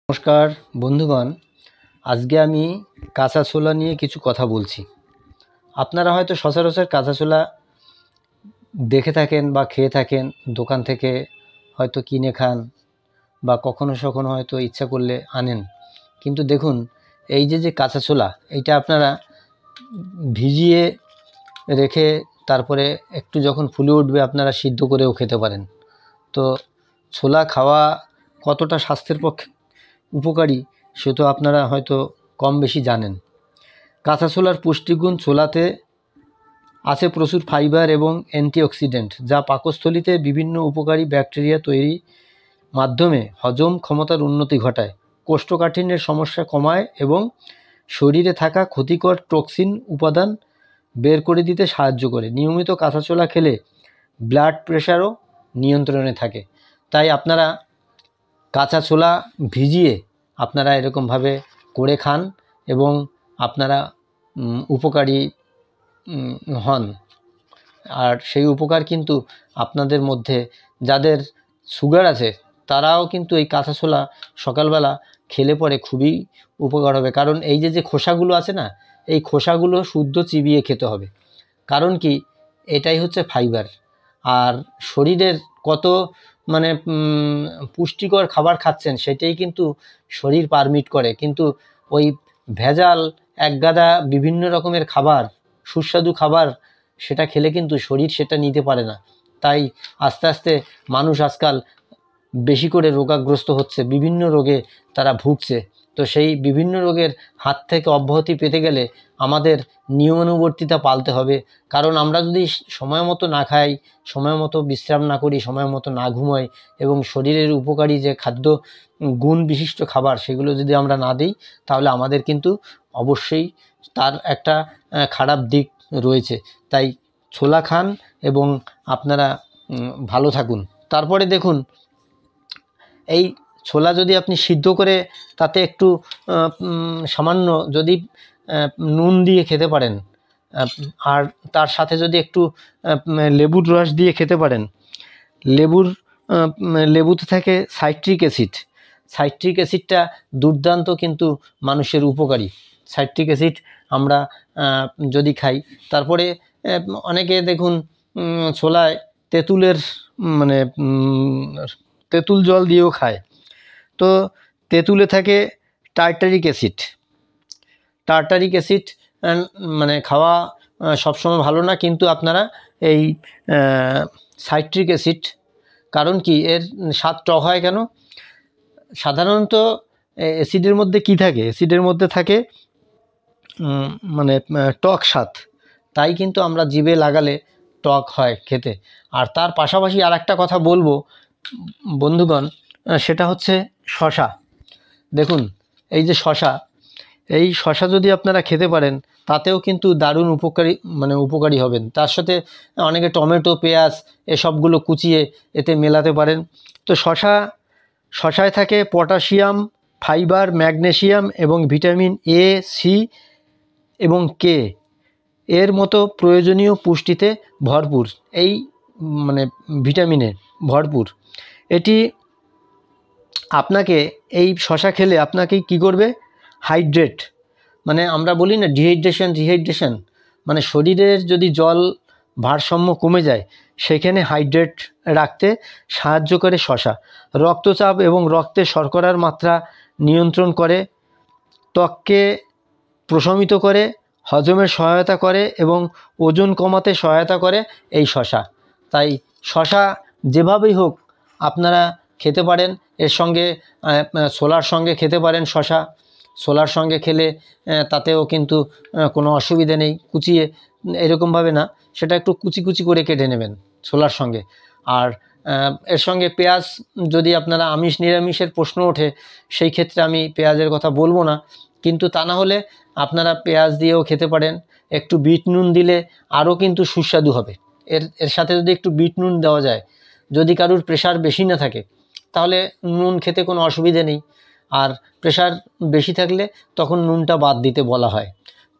নমস্কার বন্ধুগণ, আজকে আমি কাঁচা ছোলা নিয়ে কিছু কথা বলছি। আপনারা হয়তো সচরাচর কাঁচা ছোলা দেখে থাকেন বা খেয়ে থাকেন, দোকান থেকে হয়তো কিনে খান বা কখনো সখনো হয়তো ইচ্ছা করলে আনেন। কিন্তু দেখুন, এই যে কাঁচা ছোলা, এইটা আপনারা ভিজিয়ে রেখে তারপরে একটু যখন ফুলে উঠবে আপনারা সিদ্ধ করেও খেতে পারেন। তো ছোলা খাওয়া কতটা স্বাস্থ্যের পক্ষে উপকারী সে তো আপনারা হয়তো কম বেশি জানেন। কাঁচা ছোলার পুষ্টিগুণ: ছোলাতে আছে প্রচুর ফাইবার এবং অ্যান্টিঅক্সিডেন্ট, যা পাকস্থলীতে বিভিন্ন উপকারী ব্যাকটেরিয়া তৈরির মাধ্যমে হজম ক্ষমতার উন্নতি ঘটায়, কোষ্ঠকাঠিন্যের সমস্যা কমায় এবং শরীরে থাকা ক্ষতিকর টক্সিন উপাদান বের করে দিতে সাহায্য করে। নিয়মিত কাঁচা ছোলা খেলে ব্লাড প্রেশারও নিয়ন্ত্রণে থাকে। তাই আপনারা কাঁচা ছোলা ভিজিয়ে আপনারা এরকমভাবে করে খান এবং আপনারা উপকারী হন। আর সেই উপকার কিন্তু আপনাদের মধ্যে যাদের সুগার আছে তারাও কিন্তু এই কাঁচা ছোলা সকালবেলা খেলে পরে খুবই উপকার হবে। কারণ এই যে খোসাগুলো আছে না, এই খোসাগুলো শুদ্ধ চিবিয়ে খেতে হবে। কারণ কি, এটাই হচ্ছে ফাইবার। আর শরীরের কত পুষ্টিকর খাবার খাচ্ছেন সেটাই কিন্তু শরীর পারমিট করে। কিন্তু ওই ভেজাল একগাদা বিভিন্ন রকমের খাবার, সুস্বাদু খাবার, সেটা খেলে কিন্তু শরীর সেটা নিতে পারে না। তাই আস্তে আস্তে মানুষ আজকাল বেশি করে রোগাগ্রস্ত হচ্ছে, বিভিন্ন রোগে তারা ভুগছে। তো সেই বিভিন্ন রোগের হাত থেকে অব্যাহতি পেতে গেলে আমাদের নিয়মানুবর্তিতা পালতে হবে। কারণ আমরা যদি সময় মতো না খাই, সময় মতো বিশ্রাম না করি, সময় মতো না ঘুমাই এবং শরীরের উপকারী যে খাদ্য গুণ বিশিষ্ট খাবার সেগুলো যদি আমরা না দিই, তাহলে আমাদের কিন্তু অবশ্যই তার একটা খারাপ দিক রয়েছে। তাই ছোলা খান এবং আপনারা ভালো থাকুন। তারপরে দেখুন, এই ছোলা যদি আপনি সিদ্ধ করে তাতে একটু সামান্য যদি নুন দিয়ে খেতে পারেন, আর তার সাথে যদি একটু লেবুর রস দিয়ে খেতে পারেন, লেবুতে থাকে সাইট্রিক অ্যাসিড। সাইট্রিক অ্যাসিডটা দুর্দান্ত কিন্তু মানুষের উপকারী। সাইট্রিক অ্যাসিড আমরা যদি খাই, তারপরে অনেকে দেখুন ছোলায় তেঁতুলের তেঁতুল জল দিয়েও খায়। তো তেঁতুলে থাকে টার্টারিক অ্যাসিড। টার্টারিক অ্যাসিড খাওয়া সবসময় ভালো না, কিন্তু আপনারা এই সাইট্রিক অ্যাসিড, কারণ কি এর স্বাদ টক হয় কেন? সাধারণত অ্যাসিডের মধ্যে কি থাকে? অ্যাসিডের মধ্যে থাকে টক স্বাদ, তাই কিন্তু আমরা জিভে লাগালে টক হয় খেতে। আর তার পাশাপাশি আর একটা কথা বলবো বন্ধুগণ, সেটা হচ্ছে শশা। দেখুন, এই যে শশা, এই শশা যদি আপনারা খেতে পারেন তাতেও কিন্তু দারুণ উপকারী হবেন। তার সাথে অনেকে টমেটো, পেঁয়াজ এসবগুলো কুচিয়ে এতে মেলাতে পারেন। তো শশায় থাকে পটাশিয়াম, ফাইবার, ম্যাগনেসিয়াম এবং ভিটামিন এ, সি এবং কে এর মতো প্রয়োজনীয় পুষ্টিতে ভরপুর। এই ভিটামিনে ভরপুর। এটি আপনাকে, এই শশা খেলে আপনাকে কি করবে? হাইড্রেট, আমরা বলি না ডিহাইড্রেশন, শরীরের যদি জল ভারসাম্য কমে যায় সেখানে হাইড্রেট রাখতে সাহায্য করে শশা। রক্তচাপ এবং রক্তে শর্করার মাত্রা নিয়ন্ত্রণ করে, ত্বককে প্রশমিত করে, হজমের সহায়তা করে এবং ওজন কমাতে সহায়তা করে এই শশা। তাই শশা যেভাবেই হোক আপনারা খেতে পারেন। এর সঙ্গে ছোলার সঙ্গে খেতে পারেন। ছোলার সঙ্গে খেলে তাতেও কিন্তু কোনো অসুবিধে নেই। কুচিয়ে এরকমভাবে না, সেটা একটু কুচি কুচি করে কেটে নেবেন ছোলার সঙ্গে। আর এর সঙ্গে পেঁয়াজ, যদি আপনারা আমিষ নিরামিষের প্রশ্ন ওঠে সেই ক্ষেত্রে আমি পেঁয়াজের কথা বলবো না, কিন্তু তা না হলে আপনারা পেঁয়াজ দিয়েও খেতে পারেন। একটু বিট নুন দিলে আরও কিন্তু সুস্বাদু হবে। এর সাথে যদি একটু বিট নুন দেওয়া যায়, যদি কারুর প্রেশার বেশি না থাকে তাহলে নুন খেতে কোনো অসুবিধে নেই। আর প্রেশার বেশি থাকলে তখন নুনটা বাদ দিতে বলা হয়।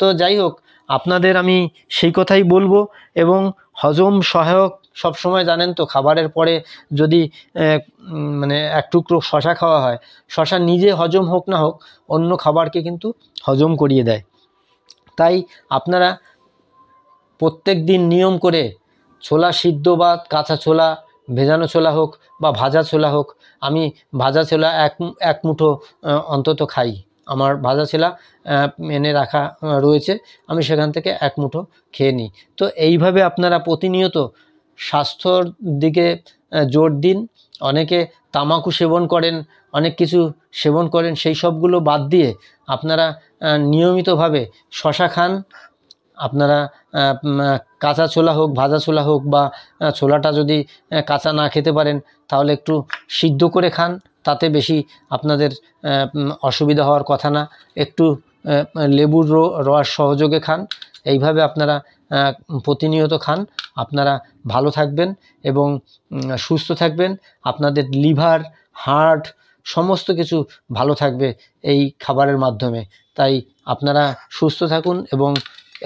তো যাই হোক, আপনাদের আমি সেই কথাই বলবো। এবং হজম সহায়ক সব সময় জানেন তো খাবারের পরে যদি মানে এক টুকরো শশা খাওয়া হয়, শশা নিজে হজম হোক না হোক অন্য খাবারকে কিন্তু হজম করিয়ে দেয়। তাই আপনারা প্রত্যেক দিন নিয়ম করে ছোলা সিদ্ধ বা কাঁচা ছোলা, ভেজানো ছোলা হোক বা ভাজা ছোলা হোক, আমি ভাজা ছোলা এক মুঠো অন্তত খাই। আমার ভাজা ছোলা এনে রাখা রয়েছে, আমি সেখান থেকে এক মুঠো খেয়ে নিই। তো এইভাবে আপনারা প্রতিনিয়ত স্বাস্থ্যর দিকে জোর দিন। অনেকে তামাকু সেবন করেন, অনেক কিছু সেবন করেন, সেই সবগুলো বাদ দিয়ে আপনারা নিয়মিতভাবে শশা খান। আপনারা কাঁচা ছোলা হোক, ভাজা ছোলা হোক, বা ছোলাটা যদি কাঁচা না খেতে পারেন তাহলে একটু সিদ্ধ করে খান, তাতে বেশি আপনাদের অসুবিধা হওয়ার কথা না। একটু লেবুর রস সহযোগে খান। এইভাবে আপনারা প্রতিনিয়ত খান, আপনারা ভালো থাকবেন এবং সুস্থ থাকবেন। আপনাদের লিভার, হার্ট সমস্ত কিছু ভালো থাকবে এই খাবারের মাধ্যমে। তাই আপনারা সুস্থ থাকুন এবং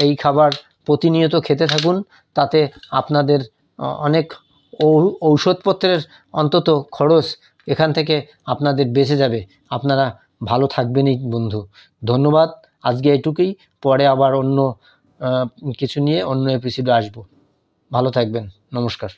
এই খাবার প্রতিনিয়ত খেতে থাকুন, তাতে আপনাদের অনেক ঔষধপত্রের অন্তত খরচ এখান থেকে আপনাদের বেঁচে যাবে। আপনারা ভালো থাকবেনই বন্ধু। ধন্যবাদ, আজকে এইটুকুই। পরে আবার অন্য কিছু নিয়ে অন্য এপিসোডে আসবো। ভালো থাকবেন, নমস্কার।